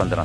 15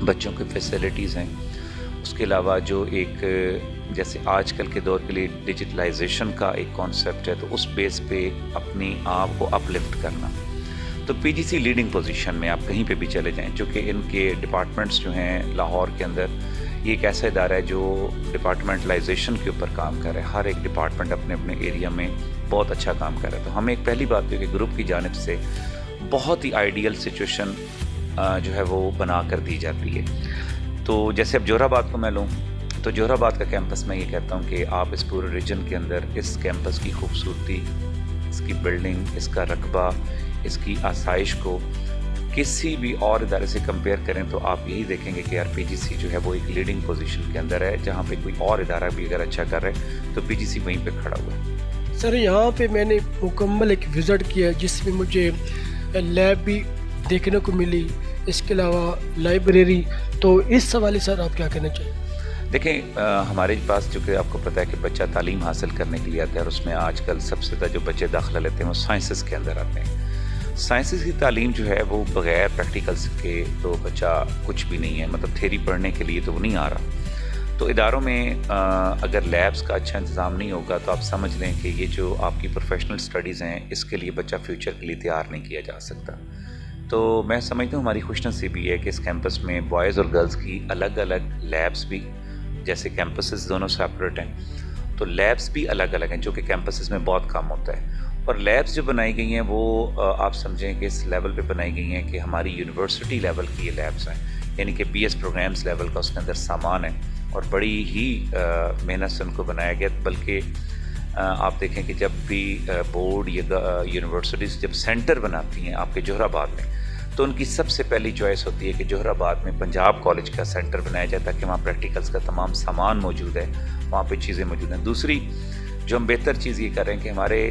بچوں کی فیسلٹیز ہیں، اس کے علاوہ جو ایک جیسے آج کل کے دور کے لیے ڈیجیٹلائزیشن کا ایک کانسیپٹ ہے، تو اس بیس پہ اپنی آپ کو اپ لفٹ کرنا. تو پی جی سی لیڈنگ پوزیشن میں آپ کہیں پہ بھی چلے جائیں، چونکہ ان کے ڈپارٹمنٹس جو ہیں لاہور کے اندر، یہ ایک ایسا ادارہ ہے جو ڈپارٹمنٹلائزیشن کے اوپر کام کر رہا ہے. ہر ایک ڈپارٹمنٹ اپنے اپنے ایریا میں بہت اچھا کام کر رہا ہے. تو ہمیں ایک پہلی بات ہے کہ گروپ کی جانب سے بہت ہی آئیڈیل سچویشن جو ہے وہ بنا کر دی جاتی ہے. تو جیسے اب جوہر آباد کو میں لوں تو جوہر آباد کا کیمپس میں یہ کہتا ہوں کہ آپ اس پورے ریجن کے اندر اس کیمپس کی خوبصورتی، اس کی بلڈنگ، اس کا رقبہ، اس کی آسائش کو کسی بھی اور ادارے سے کمپیئر کریں تو آپ یہی دیکھیں گے کہ آر پی جی سی جو ہے وہ ایک لیڈنگ پوزیشن کے اندر ہے. جہاں پہ کوئی اور ادارہ بھی اگر اچھا کر رہا ہے تو پی جی سی وہیں پہ کھڑا ہوا ہے. سر یہاں پہ میں نے مکمل ایک وزٹ کیا جس میں مجھے لیب بھی دیکھنے کو ملی، اس کے علاوہ لائبریری. تو اس حوالے سر آپ کیا کہنا چاہیں؟ دیکھیں ہمارے پاس چونکہ آپ کو پتہ ہے کہ بچہ تعلیم حاصل کرنے کے لیے آتا ہے، اور اس میں آج کل سب سے زیادہ جو بچے داخلہ لیتے ہیں وہ سائنسز کے اندر آتے ہیں. سائنسز کی تعلیم جو ہے وہ بغیر پریکٹیکلس کے تو بچہ کچھ بھی نہیں ہے، مطلب تھیری پڑھنے کے لیے تو وہ نہیں آ رہا. تو اداروں میں اگر لیبس کا اچھا انتظام نہیں ہوگا تو آپ سمجھ لیں کہ یہ جو آپ کی پروفیشنل اسٹڈیز ہیں اس کے لیے بچہ فیوچر کے لیے تیار نہیں کیا جا سکتا. تو میں سمجھتا ہوں ہماری خوش نصیبی ہے کہ اس کیمپس میں بوائز اور گرلز کی الگ الگ لیبس بھی، جیسے کیمپسز دونوں سیپریٹ ہیں تو لیبس بھی الگ الگ ہیں، جو کہ کیمپسز میں بہت کم ہوتا ہے. اور لیبس جو بنائی گئی ہیں وہ آپ سمجھیں کہ اس لیول پہ بنائی گئی ہیں کہ ہماری یونیورسٹی لیول کی یہ لیبس ہیں، یعنی کہ بی ایس پروگرامز لیول کا اس کے اندر سامان ہے، اور بڑی ہی محنت سے ان کو بنایا گیا. بلکہ آپ دیکھیں کہ جب بھی بورڈ یا یونیورسٹیز جب سینٹر بناتی ہیں آپ کے جوہر آباد میں، تو ان کی سب سے پہلی چوائس ہوتی ہے کہ جوہر آباد میں پنجاب کالج کا سینٹر بنایا جائے تاکہ وہاں پریکٹیکلز کا تمام سامان موجود ہے، وہاں پہ چیزیں موجود ہیں. دوسری جو ہم بہتر چیز یہ کر رہے ہیں کہ ہمارے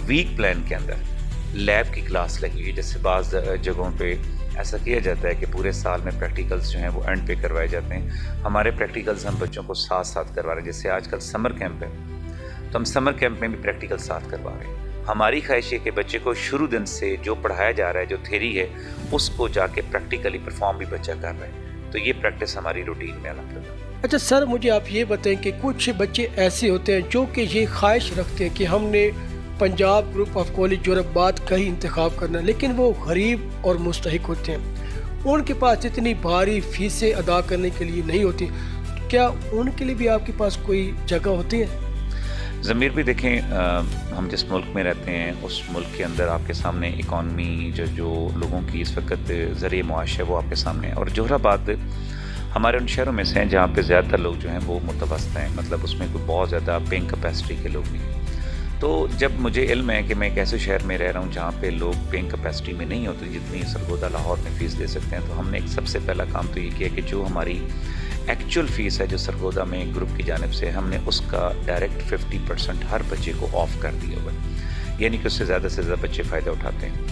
ویک پلان کے اندر لیب کی کلاس لگی ہوئی ہے. جیسے بعض جگہوں پہ ایسا کیا جاتا ہے کہ پورے سال میں پریکٹیکلز جو ہیں وہ اینڈ پہ کروائے جاتے ہیں. ہمارے پریکٹیکلز ہم بچوں کو ساتھ ساتھ کروا رہے ہیں. جیسے آج کل سمر کیمپ ہے تو ہم سمر کیمپ میں بھی پریکٹیکل ساتھ کروا رہے ہیں. ہماری خواہش ہے کہ بچے کو شروع دن سے جو پڑھایا جا رہا ہے، جو تھیری ہے، اس کو جا کے پریکٹیکلی پرفارم بھی بچہ کر رہا ہے. تو یہ پریکٹس ہماری روٹین میں الحمدللہ. اچھا سر مجھے آپ یہ بتائیں کہ کچھ بچے ایسے ہوتے ہیں جو کہ یہ خواہش رکھتے ہیں کہ ہم نے پنجاب گروپ آف کالج جوہر آباد کا ہی انتخاب کرنا، لیکن وہ غریب اور مستحق ہوتے ہیں، ان کے پاس اتنی بھاری فیسیں ادا کرنے کے لیے نہیں ہوتی. کیا ان کے لیے بھی آپ کے پاس کوئی جگہ ہوتی ہے؟ ضمیر بھی دیکھیں، ہم جس ملک میں رہتے ہیں اس ملک کے اندر آپ کے سامنے اکانومی جو لوگوں کی اس وقت ذریعہ معاش ہے وہ آپ کے سامنے ہے. اور جوہر آباد ہمارے ان شہروں میں سے ہیں جہاں پہ زیادہ تر لوگ جو ہیں وہ متوسط ہیں، مطلب اس میں کوئی بہت زیادہ پیئنگ کیپیسٹی کے لوگ نہیں ہیں. تو جب مجھے علم ہے کہ میں ایک ایسے شہر میں رہ رہا ہوں جہاں پہ لوگ پیئنگ کیپیسٹی میں نہیں ہوتے جتنی سرگودا لاہور میں فیس دے سکتے ہیں، تو ہم نے ایک سب سے پہلا کام تو یہ کیا کہ جو ہماری ایکچوئل فیس ہے جو سرگودا میں گروپ کی جانب سے ہم نے اس کا ڈائریکٹ 50% ہر بچے کو آف کر دیا ہوا ہے، یعنی کہ اس سے زیادہ بچے فائدہ اٹھاتے ہیں.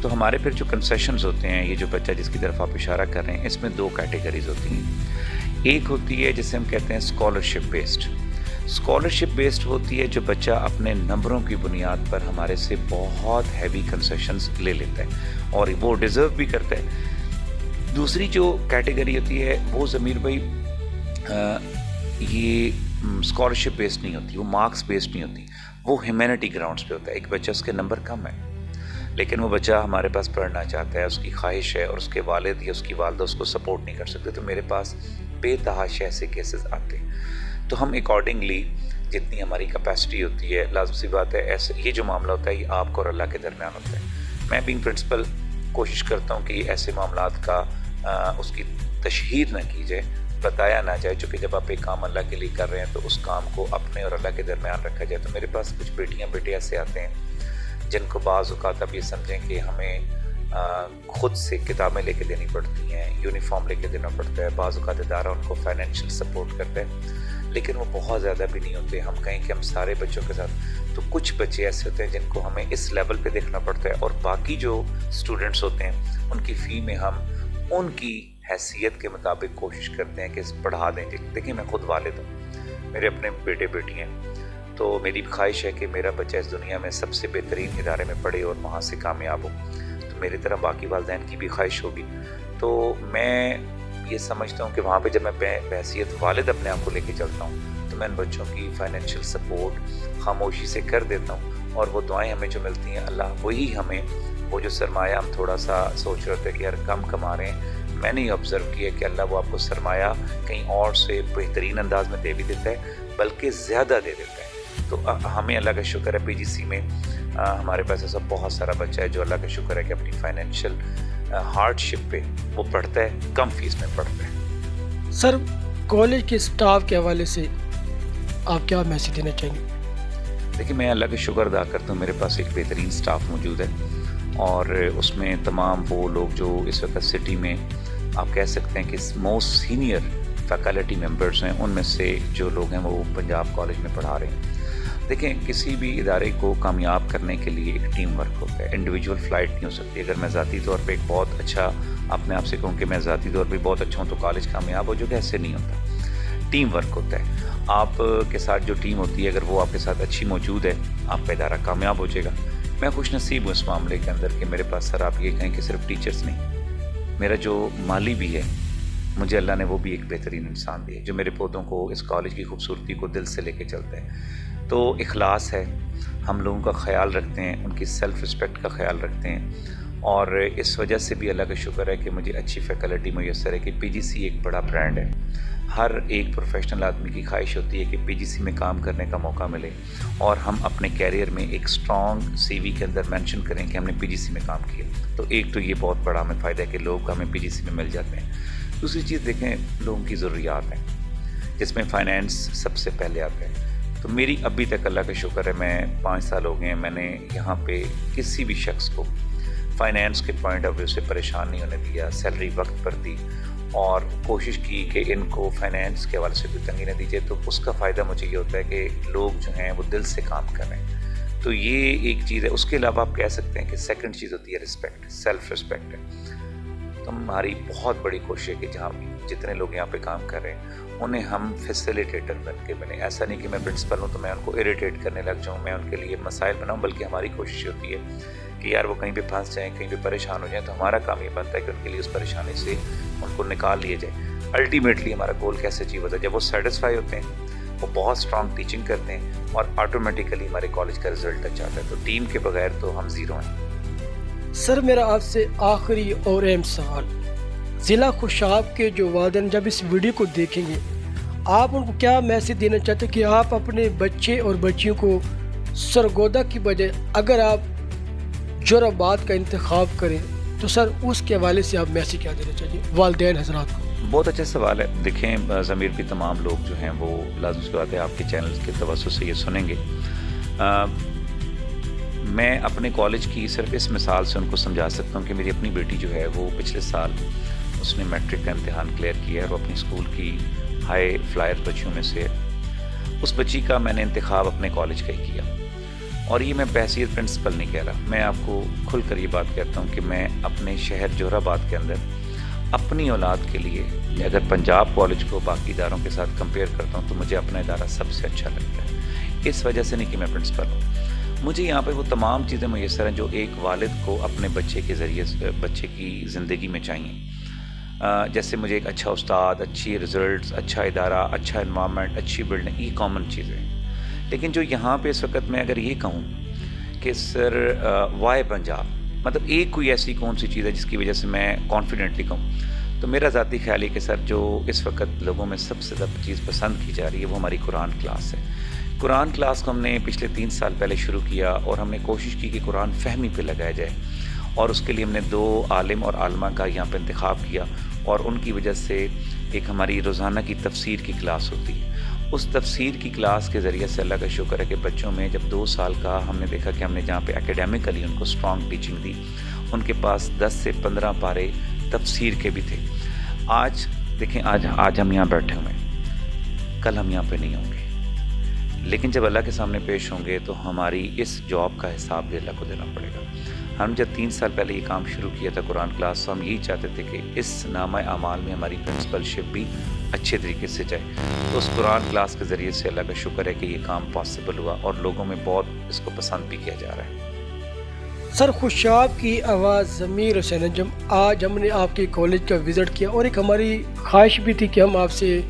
تو ہمارے پھر جو کنسیشنز ہوتے ہیں، یہ جو بچہ جس کی طرف آپ اشارہ کر رہے ہیں، اس میں دو کیٹیگریز ہوتی ہیں. ایک ہوتی ہے جسے ہم کہتے ہیں اسکالرشپ بیسڈ. اسکالرشپ بیسڈ ہوتی ہے جو بچہ اپنے نمبروں کی بنیاد پر ہمارے سے بہت ہیوی کنسیشنز لے لیتا ہے اور وہ ڈیزرو بھی کرتا ہے. دوسری جو کیٹیگری ہوتی ہے وہ ضمیر بھائی یہ اسکالرشپ بیسڈ نہیں ہوتی، وہ مارکس بیسڈ نہیں ہوتی، وہ ہیومینٹی گراؤنڈس پہ ہوتا ہے. ایک بچہ اس کے نمبر کم ہے لیکن وہ بچہ ہمارے پاس پڑھنا چاہتا ہے، اس کی خواہش ہے اور اس کے والد یا اس کی والدہ اس کو سپورٹ نہیں کر سکتے، تو میرے پاس بے تحاشا ایسے کیسز آتے ہیں. تو ہم اکارڈنگلی جتنی ہماری کیپیسٹی ہوتی ہے، لازم سی بات ہے ایسے یہ جو معاملہ ہوتا ہے یہ آپ کو اور اللہ کے درمیان ہوتا ہے. میں بینگ پرنسپل کوشش کرتا ہوں کہ ایسے معاملات کا اس کی تشہیر نہ کی جائے، بتایا نہ جائے، چونکہ جب آپ ایک کام اللہ کے لیے کر رہے ہیں تو اس کام کو اپنے اور اللہ کے درمیان رکھا جائے. تو میرے پاس کچھ بیٹے ایسے آتے ہیں جن کو بعض اوقات آپ یہ سمجھیں کہ ہمیں خود سے کتابیں لے کے دینی پڑتی ہیں، یونیفارم لے کے دینا پڑتا ہے، بعض اوقات ادارہ ان کو فائنینشیل سپورٹ کرتا ہے، لیکن وہ بہت زیادہ بھی نہیں ہوتے. ہم کہیں کہ ہم سارے بچوں کے ساتھ، تو کچھ بچے ایسے ہوتے ہیں جن کو ہمیں اس لیول پہ دیکھنا پڑتا ہے، اور باقی جو اسٹوڈنٹس ہوتے ہیں ان کی فی میں ہم ان کی حیثیت کے مطابق کوشش کرتے ہیں کہ پڑھا دیں. دیکھیں میں خود والد ہوں، میرے اپنے بیٹے بیٹی ہیں، تو میری خواہش ہے کہ میرا بچہ اس دنیا میں سب سے بہترین ادارے میں پڑھے اور وہاں سے کامیاب ہو. تو میری طرح باقی والدین کی بھی خواہش ہوگی. تو میں یہ سمجھتا ہوں کہ وہاں پہ جب میں بحیثیت والد اپنے آپ کو لے کے چلتا ہوں تو میں ان بچوں کی فائنینشیل سپورٹ خاموشی سے کر دیتا ہوں، اور وہ دعائیں ہمیں جو ملتی ہیں اللہ وہی ہمیں وہ جو سرمایہ ہم تھوڑا سا سوچ رہے تھے کہ یار کم کما رہے ہیں، میں نے یہ آبزرو کیا کہ اللہ وہ آپ کو سرمایہ کہیں اور سے بہترین انداز میں دے بھی دیتا ہے، بلکہ زیادہ دے دیتا ہے۔ تو ہمیں اللہ کا شکر ہے PGC میں ہمارے پاس ایسا بہت سارا بچہ ہے جو اللہ کا شکر ہے کہ اپنی فائنینشیل ہارڈ شپ پہ وہ پڑھتا ہے، کم فیس میں پڑھتا ہے۔ سر کالج کے اسٹاف کے حوالے سے آپ کیا میسیج دینا چاہیں گے؟ دیکھیے میں اللہ کا شکر ادا کرتا ہوں، میرے پاس ایک بہترین سٹاف موجود ہے، اور اس میں تمام وہ لوگ جو اس وقت سٹی میں آپ کہہ سکتے ہیں کہ موسٹ سینئر فیکلٹی ممبرس ہیں، ان میں سے جو لوگ ہیں وہ پنجاب کالج میں پڑھا رہے ہیں۔ دیکھیں کسی بھی ادارے کو کامیاب کرنے کے لیے ایک ٹیم ورک ہوتا ہے، انڈیویجول فلائٹ نہیں ہو سکتی۔ اگر میں ذاتی طور پہ ایک بہت اچھا اپنے آپ سے کہوں کہ میں ذاتی طور پہ بہت اچھا ہوں تو کالج کامیاب ہو جو کہ ایسے نہیں ہوتا، ٹیم ورک ہوتا ہے۔ آپ کے ساتھ جو ٹیم ہوتی ہے اگر وہ آپ کے ساتھ اچھی موجود ہے، آپ کا ادارہ کامیاب ہو جائے گا۔ میں خوش نصیب ہوں اس معاملے کے اندر کہ میرے پاس سر آپ یہ کہیں کہ صرف ٹیچرز نہیں، میرا جو مالی بھی ہے مجھے اللہ نے وہ بھی ایک بہترین انسان دیا جو میرے پودوں کو اس کالج کی خوبصورتی کو دل سے لے کے چلتا ہے۔ تو اخلاص ہے، ہم لوگوں کا خیال رکھتے ہیں، ان کی سیلف رسپیکٹ کا خیال رکھتے ہیں، اور اس وجہ سے بھی اللہ کا شکر ہے کہ مجھے اچھی فیکلٹی میسر ہے کہ PGC ایک بڑا برانڈ ہے۔ ہر ایک پروفیشنل آدمی کی خواہش ہوتی ہے کہ PGC میں کام کرنے کا موقع ملے، اور ہم اپنے کیریئر میں ایک اسٹرانگ CV کے اندر مینشن کریں کہ ہم نے PGC میں کام کیا۔ تو ایک تو یہ بہت بڑا ہمیں فائدہ ہے کہ لوگ ہمیں PGC میں مل جاتے ہیں۔ دوسری چیز دیکھیں لوگوں کی ضروریات ہیں جس میں فائنینس سب سے پہلے آتا ہے۔ تو میری ابھی تک اللہ کا شکر ہے، میں 5 سال ہو گئے ہیں، میں نے یہاں پہ کسی بھی شخص کو فائنینس کے پوائنٹ آف ویو سے پریشان نہیں ہونے دیا، سیلری وقت پر دی، اور کوشش کی کہ ان کو فائنینس کے حوالے سے کوئی تنگی نہ دیجیے۔ تو اس کا فائدہ مجھے یہ ہوتا ہے کہ لوگ جو ہیں وہ دل سے کام کر رہے ہیں۔ تو یہ ایک چیز ہے۔ اس کے علاوہ آپ کہہ سکتے ہیں کہ سیکنڈ چیز ہوتی ہے رسپیکٹ، سیلف رسپیکٹ ہے۔ تو ہماری بہت بڑی کوشش ہے کہ جہاں جتنے لوگ یہاں پہ کام کر رہے ہیں انہیں ہم فیسیلیٹیٹر بن کے بنے۔ ایسا نہیں کہ میں پرنسپل ہوں تو میں ان کو اریٹیٹ کرنے لگ جاؤں، میں ان کے لیے مسائل بناؤں، بلکہ ہماری کوشش ہوتی ہے کہ یار وہ کہیں پہ پھنس جائیں، کہیں پہ پریشان ہو جائیں، تو ہمارا کام یہ بنتا ہے کہ ان کے لیے اس پریشانی سے ان کو نکال لیا جائے۔ الٹیمیٹلی ہمارا گول کیسے اچیو ہوتا ہے؟ جب وہ سیٹسفائی ہوتے ہیں، وہ بہت اسٹرانگ ٹیچنگ کرتے ہیں، اور آٹومیٹیکلی ہمارے کالج کا رزلٹ اچھا آتا ہے۔ تو ٹیم کے بغیر تو ہم زیرو ہیں۔ سر میرا آپ سے آخری اور اہم سوال، ضلع خوشاب کے جو والدین جب اس ویڈیو کو دیکھیں گے آپ ان کو کیا میسیج دینا چاہتے ہیں کہ آپ اپنے بچے اور بچیوں کو سرگودا کی بجائے اگر آپ جوراباد کا انتخاب کریں تو سر اس کے حوالے سے آپ میسیج کیا دینا چاہیے والدین حضرات کو؟ بہت اچھا سوال ہے۔ دیکھیں ضمیر بھی تمام لوگ جو ہیں وہ لازم سی بات ہے آپ کے چینل کے توسط سے یہ سنیں گے۔ میں اپنے کالج کی صرف اس مثال سے ان کو سمجھا سکتا ہوں کہ میری اپنی بیٹی جو ہے وہ پچھلے سال اس نے میٹرک کا امتحان کلیئر کیا ہے، وہ اپنی اسکول کی ہائی فلائر بچیوں میں سے اس بچی کا میں نے انتخاب اپنے کالج کا ہی کیا، اور یہ میں بحیثیت پرنسپل نہیں کہہ رہا، میں آپ کو کھل کر یہ بات کہتا ہوں کہ میں اپنے شہر جوہرآباد کے اندر اپنی اولاد کے لیے اگر پنجاب کالج کو باقی اداروں کے ساتھ کمپیئر کرتا ہوں تو مجھے اپنا ادارہ سب سے اچھا لگتا ہے۔ اس وجہ سے نہیں کہ میں پرنسپل ہوں، مجھے یہاں پہ وہ تمام چیزیں میسر ہیں جو ایک والد کو اپنے بچے کے ذریعے بچے کی زندگی میں چاہیے۔ جیسے مجھے ایک اچھا استاد، اچھی رزلٹس، اچھا ادارہ، اچھا انوائرمنٹ، اچھی بلڈنگ، یہ کامن چیزیں۔ لیکن جو یہاں پہ اس وقت میں اگر یہ کہوں کہ سر وائی پنجاب، مطلب ایک کوئی ایسی کون سی چیز ہے جس کی وجہ سے میں کانفیڈنٹلی کہوں، تو میرا ذاتی خیال ہے کہ سر جو اس وقت لوگوں میں سب سے زیادہ چیز پسند کی جا رہی ہے وہ ہماری قرآن کلاس ہے۔ قرآن کلاس کو ہم نے پچھلے 3 سال پہلے شروع کیا، اور ہم نے کوشش کی کہ قرآن فہمی پہ لگایا جائے، اور اس کے لیے ہم نے 2 عالم اور عالمہ کا یہاں پہ انتخاب کیا، اور ان کی وجہ سے ایک ہماری روزانہ کی تفسیر کی کلاس ہوتی ہے۔ اس تفسیر کی کلاس کے ذریعے سے اللہ کا شکر ہے کہ بچوں میں جب 2 سال کا ہم نے دیکھا کہ ہم نے جہاں پہ اکیڈیمکلی ان کو اسٹرانگ ٹیچنگ دی، ان کے پاس 10 سے 15 پارے تفسیر کے بھی تھے۔ آج دیکھیں آج ہم یہاں بیٹھے ہوئے ہیں، کل ہم یہاں پہ نہیں ہوں گے، لیکن جب اللہ کے سامنے پیش ہوں گے تو ہماری اس جاب کا حساب بھی اللہ کو دینا پڑے گا۔ ہم جب 3 سال پہلے یہ کام شروع کیا تھا قرآن کلاس، تو ہم یہی چاہتے تھے کہ اس نامہ اعمال میں ہماری پرنسپل شپ بھی اچھے طریقے سے جائے۔ تو اس قرآن کلاس کے ذریعے سے اللہ کا شکر ہے کہ یہ کام پاسبل ہوا، اور لوگوں میں بہت اس کو پسند بھی کیا جا رہا ہے۔ سر خوشاب کی آواز ضمیر حسین انجم، آج ہم نے آپ کے کالج کا وزٹ کیا اور ایک ہماری خواہش بھی تھی کہ ہم آپ سے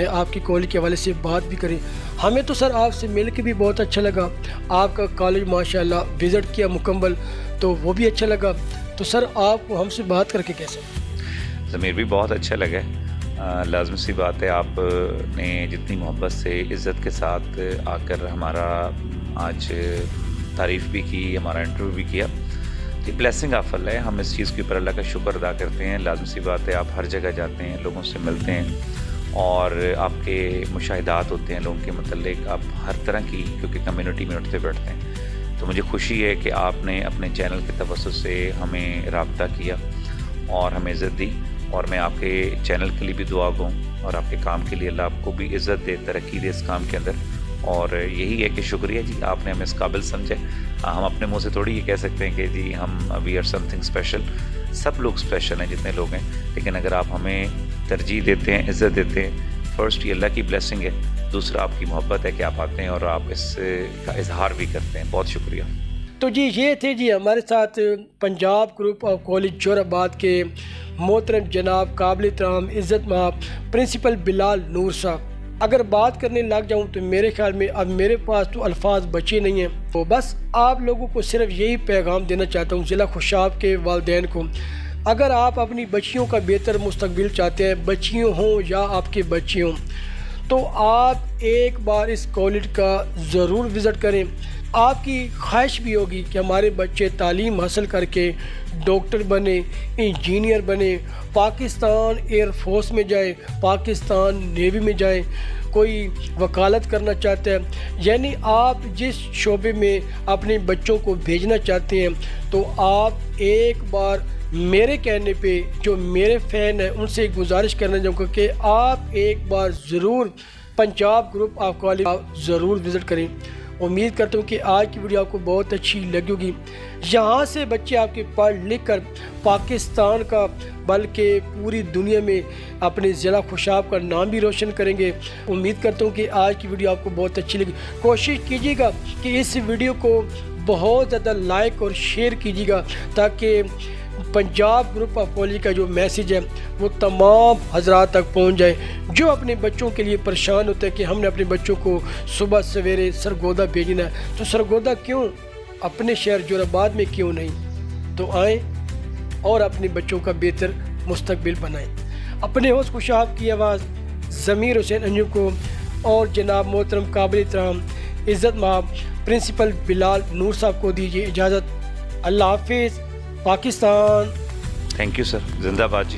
آپ کے کالج کے حوالے سے بات بھی کریں. ہمیں تو سر آپ سے مل کے بھی بہت اچھا لگا، آپ کا کالج ماشاءاللہ وزٹ کیا مکمل تو وہ بھی اچھا لگا. تو سر آپ کو ہم سے بات کر کے کیسا؟ ضمیر بھی بہت اچھا لگا. لازم سی بات ہے، آپ نے جتنی محبت سے عزت کے ساتھ آ کر ہمارا آج تعریف بھی کی، ہمارا انٹرویو بھی کیا. یہ بلیسنگ آف اللہ ہے، ہم اس چیز کے اوپر اللہ کا شکر ادا کرتے ہیں. لازم سی بات ہے، آپ ہر جگہ جاتے ہیں، لوگوں سے ملتے ہیں اور آپ کے مشاہدات ہوتے ہیں لوگوں کے متعلق. آپ ہر طرح کی کیونکہ کمیونٹی میں اٹھتے بیٹھتے ہیں، تو مجھے خوشی ہے کہ آپ نے اپنے چینل کے توسط سے ہمیں رابطہ کیا اور ہمیں عزت دی. اور میں آپ کے چینل کے لیے بھی دعا گوں اور آپ کے کام کے لیے اللہ آپ کو بھی عزت دے، ترقی دے اس کام کے اندر. اور یہی ہے کہ شکریہ جی، آپ نے ہمیں اس قابل سمجھے. ہم اپنے منہ سے تھوڑی یہ کہہ سکتے ہیں کہ جی ہم we are something special. سب لوگ اسپیشل ہیں جتنے لوگ ہیں، لیکن اگر آپ ہمیں ترجیح دیتے ہیں، عزت دیتے ہیں، فرسٹ یہ اللہ کی بلیسنگ ہے، دوسرا آپ کی محبت ہے کہ آپ آتے ہیں اور آپ اس کا اظہار بھی کرتے ہیں. بہت شکریہ. تو جی یہ تھے جی ہمارے ساتھ پنجاب گروپ آف کالج جوہر آباد کے محترم جناب قابل احترام عزت مآب پرنسپل بلال نور صاحب. اگر بات کرنے لگ جاؤں تو میرے خیال میں اب میرے پاس تو الفاظ بچے نہیں ہیں. تو بس آپ لوگوں کو صرف یہی پیغام دینا چاہتا ہوں ضلع خوشاب کے والدین کو، اگر آپ اپنی بچیوں کا بہتر مستقبل چاہتے ہیں، بچیوں ہوں یا آپ کے بچے ہوں، تو آپ ایک بار اس کالج کا ضرور وزٹ کریں. آپ کی خواہش بھی ہوگی کہ ہمارے بچے تعلیم حاصل کر کے ڈاکٹر بنے، انجینئر بنے، پاکستان ایئر فورس میں جائے، پاکستان نیوی میں جائے، کوئی وکالت کرنا چاہتا ہے. یعنی آپ جس شعبے میں اپنے بچوں کو بھیجنا چاہتے ہیں، تو آپ ایک بار میرے کہنے پہ جو میرے فین ہیں ان سے گزارش کرنا چاہوں گا کہ آپ ایک بار ضرور پنجاب گروپ آف کالج ضرور وزٹ کریں. امید کرتا ہوں کہ آج کی ویڈیو آپ کو بہت اچھی لگی ہوگی. یہاں سے بچے آپ کے پڑھ لکھ کر پاکستان کا بلکہ پوری دنیا میں اپنے ضلع خوشاب کا نام بھی روشن کریں گے. امید کرتا ہوں کہ آج کی ویڈیو آپ کو بہت اچھی لگی. کوشش کیجیے گا کہ اس ویڈیو کو بہت زیادہ لائک اور شیئر کیجیے گا تاکہ پنجاب گروپ آف کالج کا جو میسیج ہے وہ تمام حضرات تک پہنچ جائے جو اپنے بچوں کے لیے پریشان ہوتے ہیں کہ ہم نے اپنے بچوں کو صبح سویرے سرگودا بھیجنا ہے. تو سرگودا کیوں، اپنے شہر جوہر آباد میں کیوں نہیں؟ تو آئیں اور اپنے بچوں کا بہتر مستقبل بنائیں. اپنے ہوسٹ خوشاب کی آواز ضمیر حسین انجم کو اور جناب محترم قابل احترام عزت مآب پرنسپل بلال نور صاحب کو دیجیے اجازت. اللہ حافظ. پاکستان. Thank you sir. زندہ باد جی.